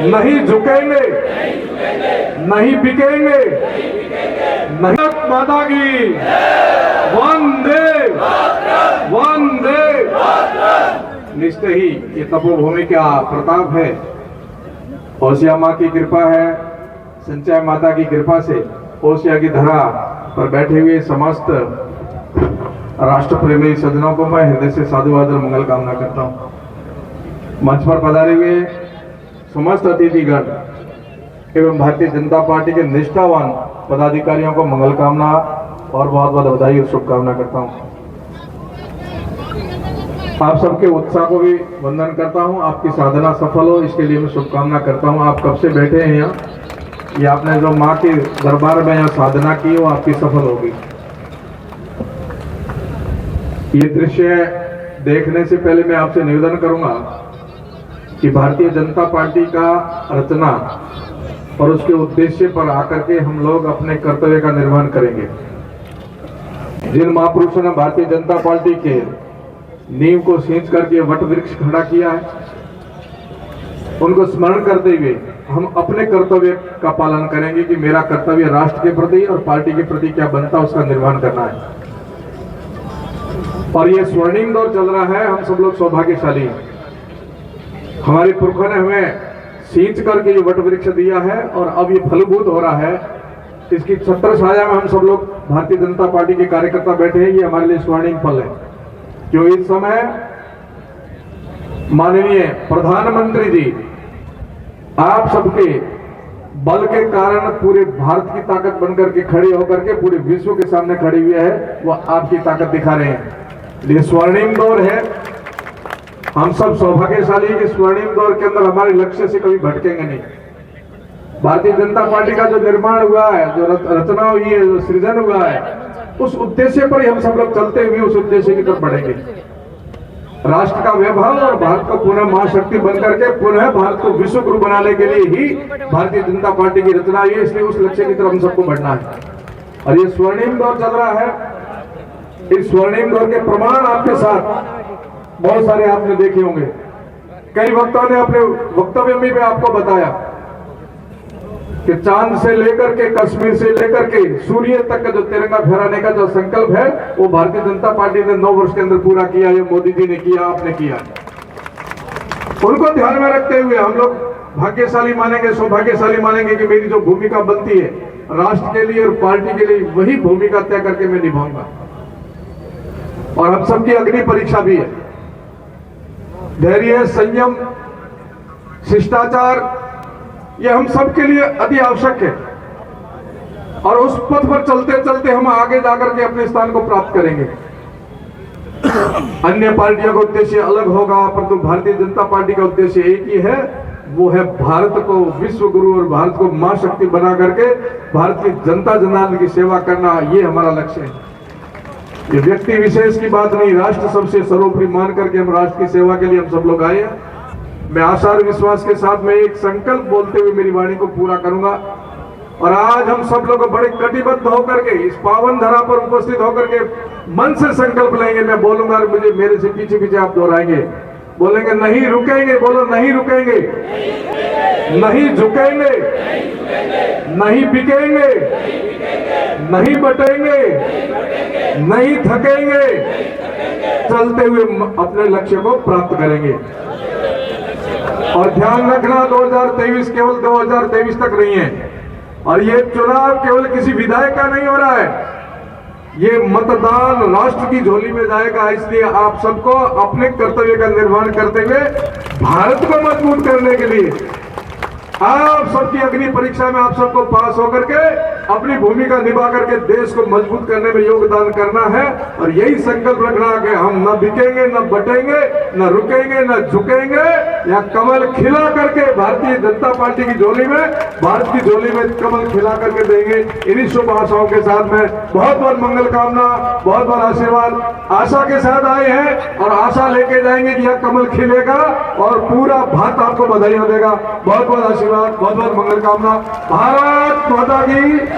नहीं झुकेंगे, नहीं बिकेंगे, नहीं। माता की वंदे वंदे। निश्चय ही ये तपोभूमि का प्रताप है, ओसिया माँ की कृपा है, संचय माता की कृपा से ओसिया की धरा पर बैठे हुए समस्त राष्ट्र प्रेमी सज्जनों को मैं हृदय से साधुवाद और मंगल कामना करता हूँ। मंच पर पधारे हुए समस्त अतिथिगण एवं भारतीय जनता पार्टी के निष्ठावान पदाधिकारियों को मंगल कामना और बहुत बहुत बधाई और शुभकामना करता हूँ। आप सबके उत्साह को भी वंदन करता हूँ। आपकी साधना सफल हो इसके लिए मैं शुभकामना करता हूँ। आप कब से बैठे हैं यहाँ, ये आपने जो माँ के दरबार में यहाँ साधना की वो आपकी सफल होगी। ये दृश्य देखने से पहले मैं आपसे निवेदन करूंगा कि भारतीय जनता पार्टी का रचना और उसके उद्देश्य पर आकर के हम लोग अपने कर्तव्य का निर्वहन करेंगे। जिन महापुरुषों ने भारतीय जनता पार्टी के नींव को सींच करके वट वृक्ष खड़ा किया है, उनको स्मरण करते हुए हम अपने कर्तव्य का पालन करेंगे कि मेरा कर्तव्य राष्ट्र के प्रति और पार्टी के प्रति क्या बनता है उसका निर्वहन करना है। और ये स्वर्णिम दौर चल रहा है, हम सब लोग सौभाग्यशाली हैं। हमारे पुरखों ने हमें सींच करके ये वट वृक्ष दिया है और अब ये फलभूत हो रहा है। इसकी छत्र छाया में हम सब लोग भारतीय जनता पार्टी के कार्यकर्ता बैठे हैं, ये हमारे लिए स्वर्णिम फल है। जो इस समय माननीय प्रधानमंत्री जी आप सबके बल के कारण पूरे भारत की ताकत बनकर के खड़े होकर के पूरे विश्व के सामने खड़े हुए हैं, वो आपकी ताकत दिखा रहे हैं। ये स्वर्णिम दौर है, हम सब सौभाग्यशाली हैं कि स्वर्णिम दौर के अंदर हमारे लक्ष्य से कभी भटकेंगे नहीं। भारतीय जनता पार्टी का जो निर्माण हुआ है, जो रचना हुई है, जो सृजन हुआ है, उस उद्देश्य पर ही हम सब लोग चलते हुए उस उद्देश्य की तरफ बढ़ेंगे। राष्ट्र का वैभव और भारत को पुनः महाशक्ति बनकर के पुनः भारत को विश्व गुरु बनाने के लिए ही भारतीय जनता पार्टी की रचना हुई है, इसलिए उस लक्ष्य की तरफ हम सबको बढ़ना है। और ये स्वर्णिम दौर चल रहा है, इस स्वर्णिम दौर के प्रमाण आपके साथ बहुत सारे आपने देखे होंगे। कई वक्ताओं ने अपने वक्तव्य में भी आपको बताया कि चांद से लेकर के कश्मीर से लेकर के सूर्य तक का जो तिरंगा फहराने का जो संकल्प है वो भारतीय जनता पार्टी ने 9 वर्ष के अंदर पूरा किया। ये मोदी जी ने किया, आपने किया। उनको ध्यान में रखते हुए हम लोग भाग्यशाली मानेंगे, सौभाग्यशाली मानेंगे कि मेरी जो भूमिका बनती है राष्ट्र के लिए और पार्टी के लिए, वही भूमिका तय करके मैं निभाऊंगा। और हम सबकी अग्नि परीक्षा भी है। धैर्य, संयम, शिष्टाचार, ये हम सबके लिए अति आवश्यक है। और उस पथ पर चलते चलते हम आगे जाकर के अपने स्थान को प्राप्त करेंगे। अन्य पार्टियों का उद्देश्य अलग होगा, परंतु भारतीय जनता पार्टी का उद्देश्य एक ही है, वो है भारत को विश्व गुरु और भारत को मां शक्ति बना करके भारत की जनता जनार्दन की सेवा करना, ये हमारा लक्ष्य है। ये व्यक्ति विशेष की बात नहीं, राष्ट्र सबसे सर्वोपरि मान करके हम राष्ट्र की सेवा के लिए हम सब लोग आए हैं। मैं आशा और विश्वास के साथ में एक संकल्प बोलते हुए मेरी वाणी को पूरा करूंगा। और आज हम सब लोग बड़े कटिबद्ध होकर के इस पावन धरा पर उपस्थित होकर के मन से संकल्प लेंगे। मैं बोलूंगा और मुझे मेरे से पीछे पीछे आप दोहराएंगे, बोलेंगे नहीं रुकेंगे। बोलो नहीं रुकेंगे, नहीं झुकेंगे, नहीं बिकेंगे, नहीं बटेंगे, नहीं थकेंगे, चलते हुए अपने लक्ष्य को प्राप्त करेंगे। और ध्यान रखना 2023 केवल 2023 तक नहीं है। और ये चुनाव केवल किसी विधायक का नहीं हो रहा है, ये मतदान राष्ट्र की झोली में जाएगा। इसलिए आप सबको अपने कर्तव्य का निर्वहन करते हुए भारत को मजबूत करने के लिए आप सबकी अग्नि परीक्षा में आप सबको पास होकर के अपनी भूमिका निभा करके देश को मजबूत करने में योगदान करना है। और यही संकल्प रखना कि हम न बिकेंगे, न बटेंगे, न रुकेंगे, न झुकेंगे। या कमल खिला करके भारतीय जनता पार्टी की झोली में, भारत की झोली में कमल खिला करके देंगे। इन्हीं शुभ आशाओं के साथ में बहुत बहुत मंगल कामना, बहुत बहुत आशीर्वाद आशा के साथ आए हैं और आशा लेके जाएंगे कि यह कमल खिलेगा और पूरा भारत आपको बधाई देगा। बहुत बहुत आशीर्वाद, बहुत बहुत मंगल कामना। भारत माता की